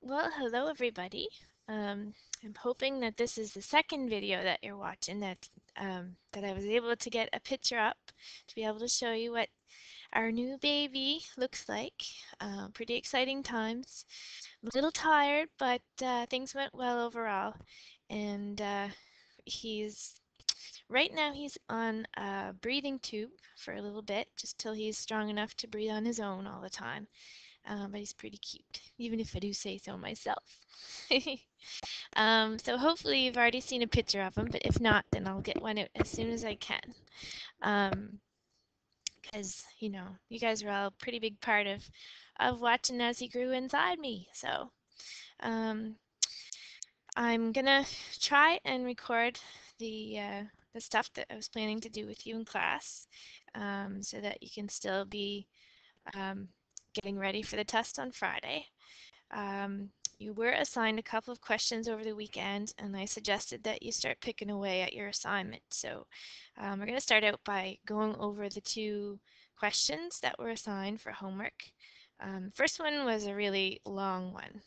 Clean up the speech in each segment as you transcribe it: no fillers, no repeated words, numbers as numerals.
Well, hello everybody. I'm hoping that this is the second video that you're watching that I was able to get a picture up to be able to show you what our new baby looks like. Pretty exciting times. A little tired, but things went well overall. And he's right now he's on a breathing tube for a little bit, just till he's strong enough to breathe on his own all the time. But he's pretty cute, even if I do say so myself. So hopefully you've already seen a picture of him, but if not, then I'll get one out as soon as I can. Because, you guys were all a pretty big part of watching as he grew inside me. So, um, I'm gonna try and record the stuff that I was planning to do with you in class, so that you can still be um, getting ready for the test on Friday. Um, you were assigned a couple of questions over the weekend, and I suggested that you start picking away at your assignment. So we're going to start out by going over the two questions that were assigned for homework. First one was a really long one,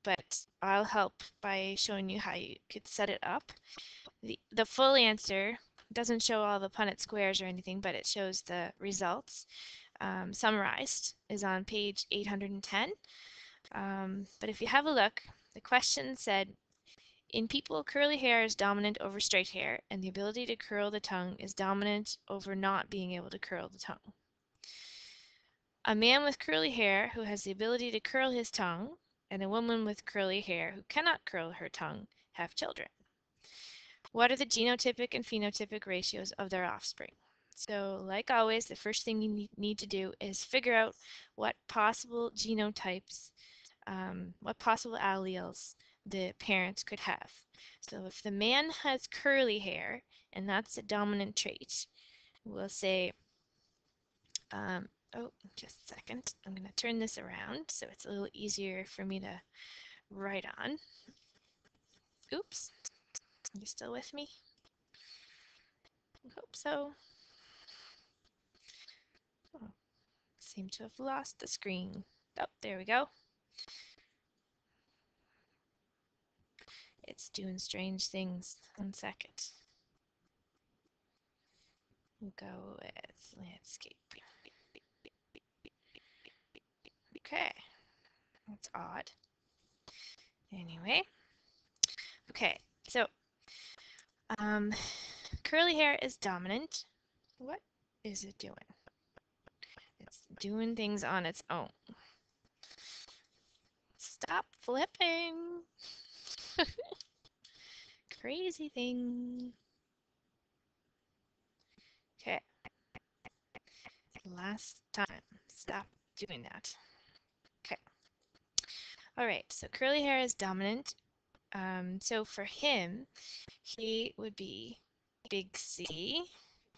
but I'll help by showing you how you could set it up. The full answer doesn't show all the Punnett squares or anything, but it shows the results. Summarized is on page 810. But if you have a look, the question said, in people, curly hair is dominant over straight hair, and the ability to curl the tongue is dominant over not being able to curl the tongue. A man with curly hair who has the ability to curl his tongue and a woman with curly hair who cannot curl her tongue have children. What are the genotypic and phenotypic ratios of their offspring? So, like always, the first thing you need to do is figure out what possible genotypes, what possible alleles the parents could have. So if the man has curly hair, and that's a dominant trait, we'll say, oh, just a second, I'm going to turn this around so it's a little easier for me to write on. Oops, are you still with me? I hope so. Oh, seem to have lost the screen. Oh, there we go. It's doing strange things. 1 second. We'll go with landscape. Okay, that's odd. Anyway, okay, so curly hair is dominant. What is it doing? It's doing things on its own. Stop flipping. Crazy thing. Okay, last time. Stop doing that. Okay. All right, so curly hair is dominant. So for him, he would be big C,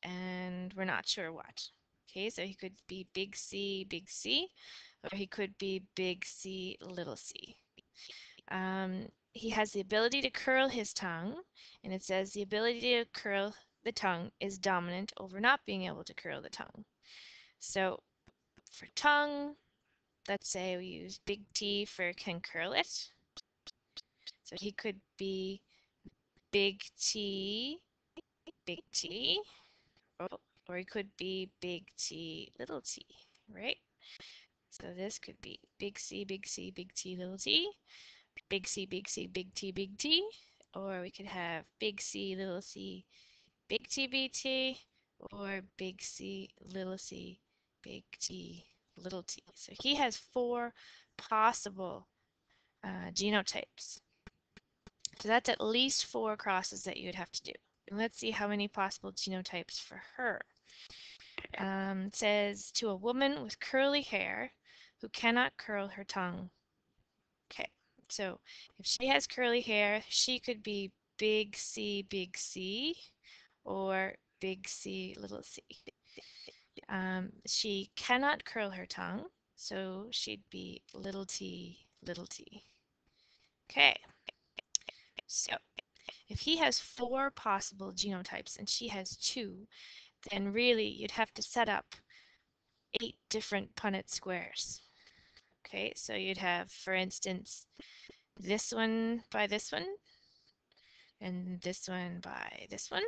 and we're not sure what. Okay, so he could be big C, or he could be big C, little c. He has the ability to curl his tongue, and it says the ability to curl the tongue is dominant over not being able to curl the tongue. So for tongue, let's say we use big T for can curl it. So he could be big T, or he could be big T, little t, right? So this could be big C, big C, big T, little t, big C, big C, big T, big T, or we could have big C, little c, big T, big T, or big C, little c, big T, little t. So he has 4 possible genotypes. So that's at least 4 crosses that you would have to do. And let's see how many possible genotypes for her. It says, to a woman with curly hair who cannot curl her tongue. Okay, so if she has curly hair, she could be big C, or big C, little c. She cannot curl her tongue, so she'd be little t, little t. Okay, so if he has 4 possible genotypes and she has 2, then really you'd have to set up 8 different Punnett squares. Okay, so you'd have, for instance, this one by this one, and this one by this one.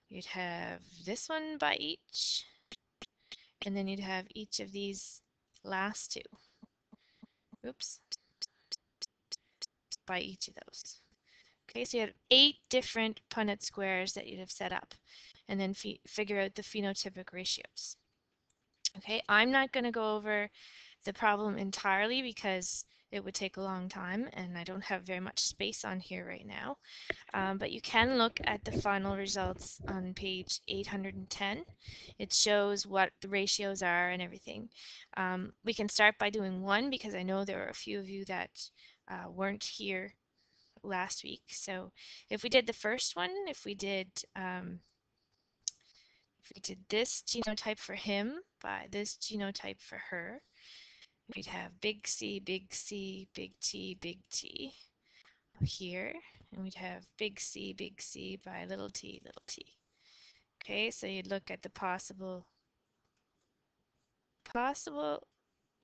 You'd have this one by each, and then you'd have each of these last two. Oops, by each of those. Okay, so you have 8 different Punnett squares that you'd have set up, and then figure out the phenotypic ratios. Okay, I'm not going to go over the problem entirely because it would take a long time and I don't have very much space on here right now. But you can look at the final results on page 810. It shows what the ratios are and everything. We can start by doing one because I know there are a few of you that weren't here last week. So if we did the first one, if we did this genotype for him by this genotype for her, we'd have big C, big C, big T here, and we'd have big C by little t, little t. Okay, so you'd look at the possible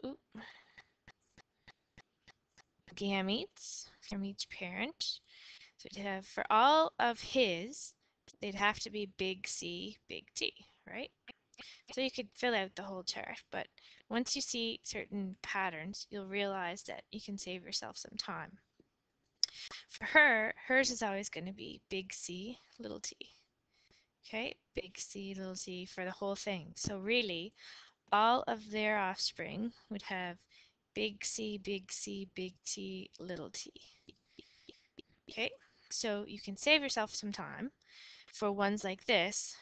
oop, gametes from each parent. So you'd have for all of his, they'd have to be big C, big T, right? So you could fill out the whole chart, but once you see certain patterns, you'll realize that you can save yourself some time. For her, hers is always going to be big C, little t. Okay, big C, little t for the whole thing. So really, all of their offspring would have big C, big T, little t. Okay, so you can save yourself some time for ones like this,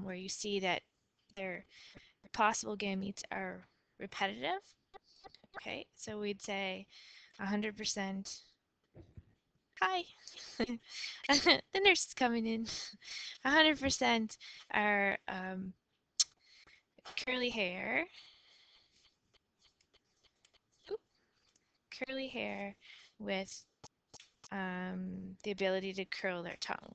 where you see that their possible gametes are repetitive. Okay, so we'd say 100%. Hi, the nurse is coming in. 100% are curly hair. Oop, curly hair with the ability to curl their tongue.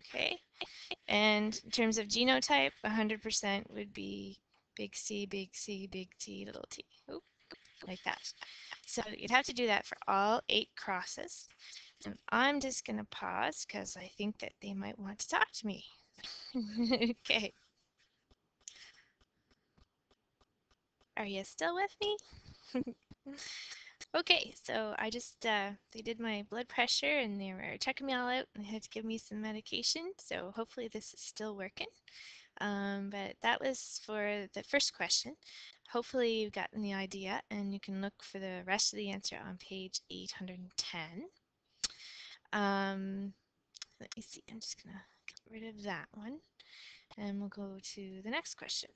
Okay, and in terms of genotype, 100% would be big C, big T, little t. Oop, like that. So you'd have to do that for all 8 crosses. And I'm just going to pause because I think that they might want to talk to me. Okay. Are you still with me? Okay, so I just, they did my blood pressure and they were checking me all out and they had to give me some medication. So hopefully this is still working. But that was for the first question. Hopefully you've gotten the idea and you can look for the rest of the answer on page 810. Let me see, I'm just gonna get rid of that one and we'll go to the next question.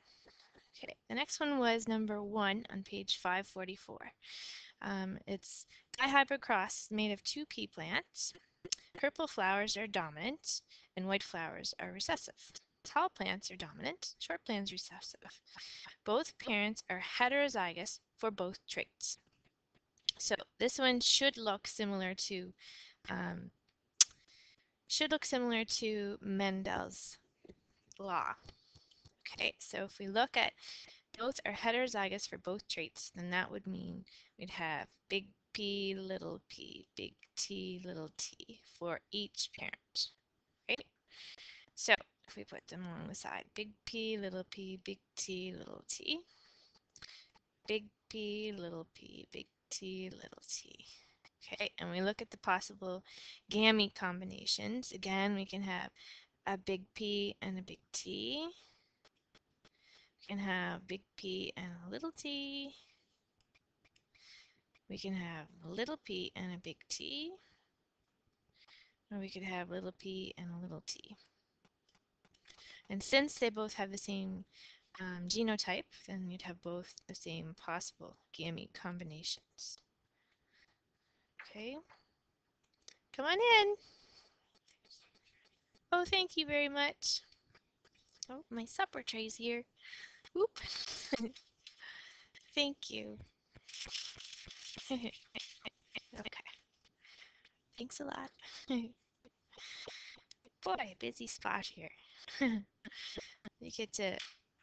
Okay, the next one was number 1 on page 544. It's dihybrid cross made of 2 pea plants. Purple flowers are dominant and white flowers are recessive. Tall plants are dominant, short plants recessive. Both parents are heterozygous for both traits. So this one should look similar to Mendel's law. Okay, so if we look at both are heterozygous for both traits, then that would mean we'd have big P, little p, big T, little t for each parent, right? So if we put them along the side, big P, big T, little t, big P, big T, little t. Okay, and we look at the possible gamete combinations. Again, we can have a big P and a big T. We can have big P and a little t. We can have a little p and a big T. Or we could have little p and a little t. And since they both have the same genotype, then you'd have both the same possible gamete combinations. Okay, come on in. Oh, thank you very much. Oh, my supper tray's here. Oop. Thank you. Okay. Thanks a lot. Boy, busy spot here. You get to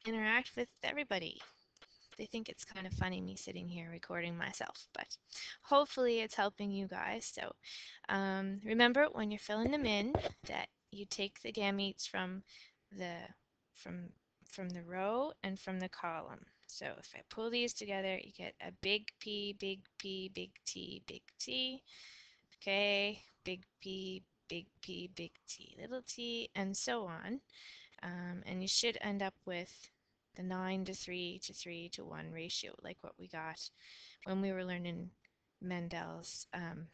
interact with everybody. They think it's kind of funny me sitting here recording myself, but hopefully it's helping you guys. So remember when you're filling them in that you take the gametes the from from the row and from the column. So if I pull these together, you get a big P, big P, big T, big T. Okay, big P, big P, big T, little t, and so on. And you should end up with the 9 to 3 to 3 to 1 ratio, like what we got when we were learning Mendel's. I'm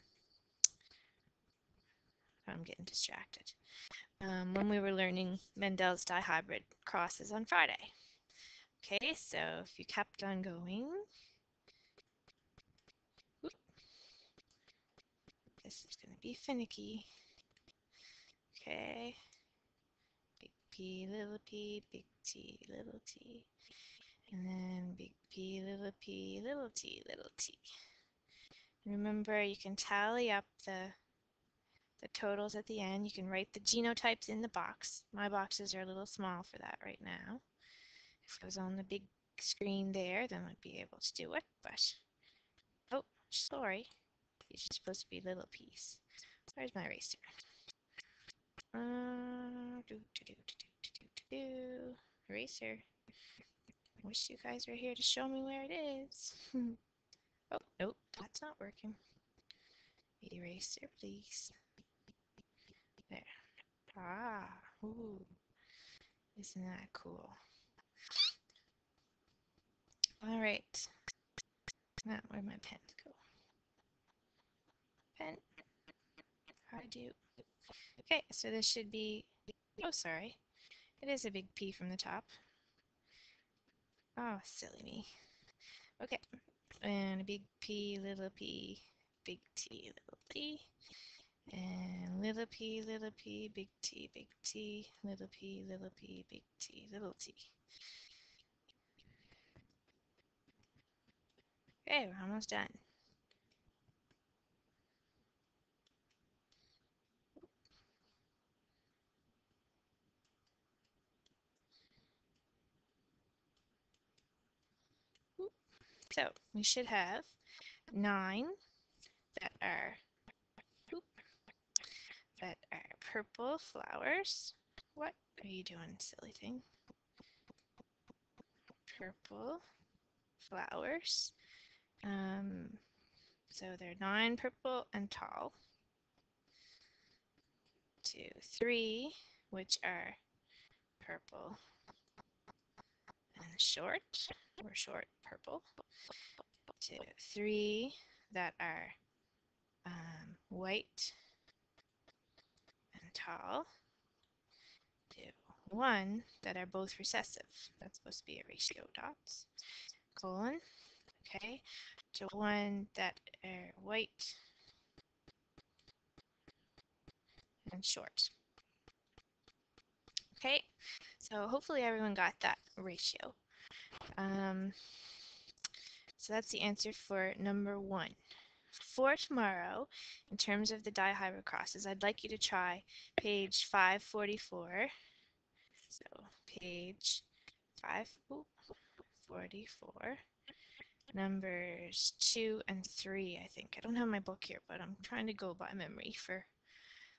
getting distracted. When we were learning Mendel's dihybrid crosses on Friday. Okay, so if you kept on going, whoop, this is going to be finicky. Okay, big P, little p, big T, little t, and then big P, little p, little t, little t. Remember, you can tally up the totals at the end. You can write the genotypes in the box. My boxes are a little small for that right now. If it was on the big screen there, then I'd be able to do it, but oh, sorry. It's supposed to be a little piece. Where's my eraser? Eraser. Wish you guys were here to show me where it is. Oh, nope, that's not working. Eraser, please. There. Ah, ooh. Isn't that cool? All right. Now, where'd my pen go? Pen. How do? Okay, so this should be. Oh, sorry. It is a big P from the top. Oh, silly me. Okay, and a big P, little p, big T, little t, and little p, big T, little p, big T, little t. Okay, we're almost done. So we should have 9 that are purple flowers. What are you doing, silly thing? Purple flowers. So they're 9 purple and tall. 2, 3, which are purple and short, or short purple. 2, 3 that are white and tall. 2, 1 that are both recessive. That's supposed to be a ratio dots. Colon. Okay. To 1 that are white and short. Okay. So hopefully everyone got that ratio. So that's the answer for number 1. For tomorrow, in terms of the dihybrid crosses, I'd like you to try page 544. So page 544, numbers 2 and 3, I think. I don't have my book here, but I'm trying to go by memory for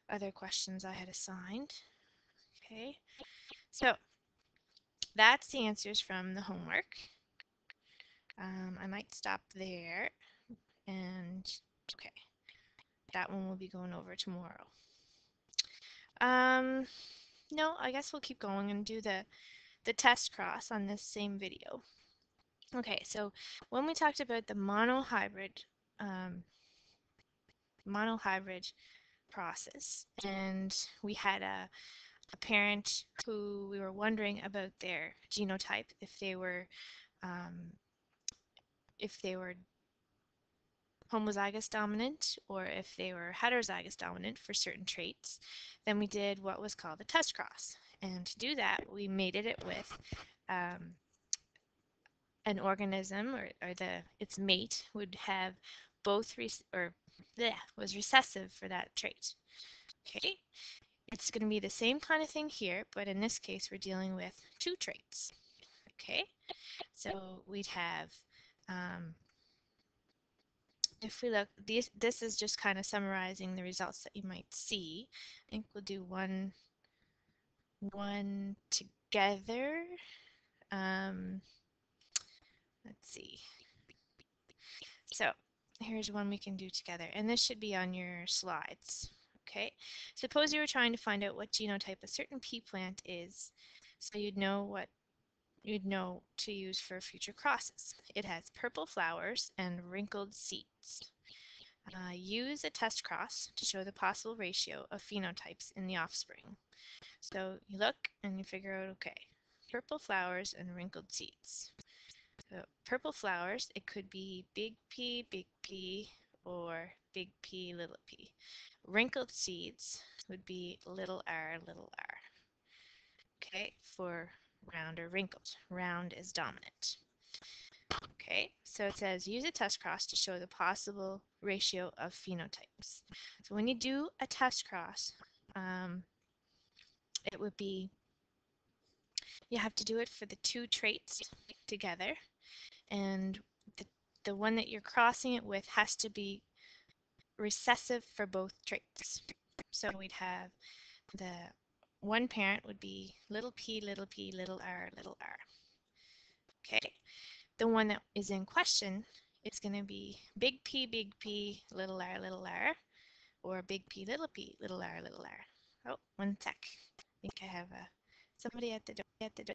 other questions I had assigned. Okay, so that's the answers from the homework. I might stop there, and okay, that one will be going over tomorrow. No, I guess we'll keep going and do the test cross on this same video. Okay, so when we talked about the monohybrid process, and we had a parent who we were wondering about their genotype, if they were homozygous dominant or if they were heterozygous dominant for certain traits, then we did what was called a test cross. And to do that, we mated it with an organism, or its mate would have both was recessive for that trait. Okay, It's going to be the same kind of thing here, but in this case, we're dealing with two traits. Okay, so we'd have, if we look, this is just kind of summarizing the results that you might see. I think we'll do one together. Um, let's see. So here's one we can do together, and this should be on your slides. Okay, suppose you were trying to find out what genotype a certain pea plant is, so you'd know to use for future crosses. It has purple flowers and wrinkled seeds. Use a test cross to show the possible ratio of phenotypes in the offspring. So you look and you figure out, okay, purple flowers and wrinkled seeds. So purple flowers, it could be big P, or big P, little p. Wrinkled seeds would be little r, okay, for round or wrinkled. Round is dominant. Okay, so it says use a test cross to show the possible ratio of phenotypes. So when you do a test cross, it would be, you have to do it for the two traits together, and the one that you're crossing it with has to be recessive for both traits. So we'd have the one parent would be little p, little r, okay? The one that is in question is going to be big P, little r, or big P, little r. Oh, one sec. I think I have somebody at the door.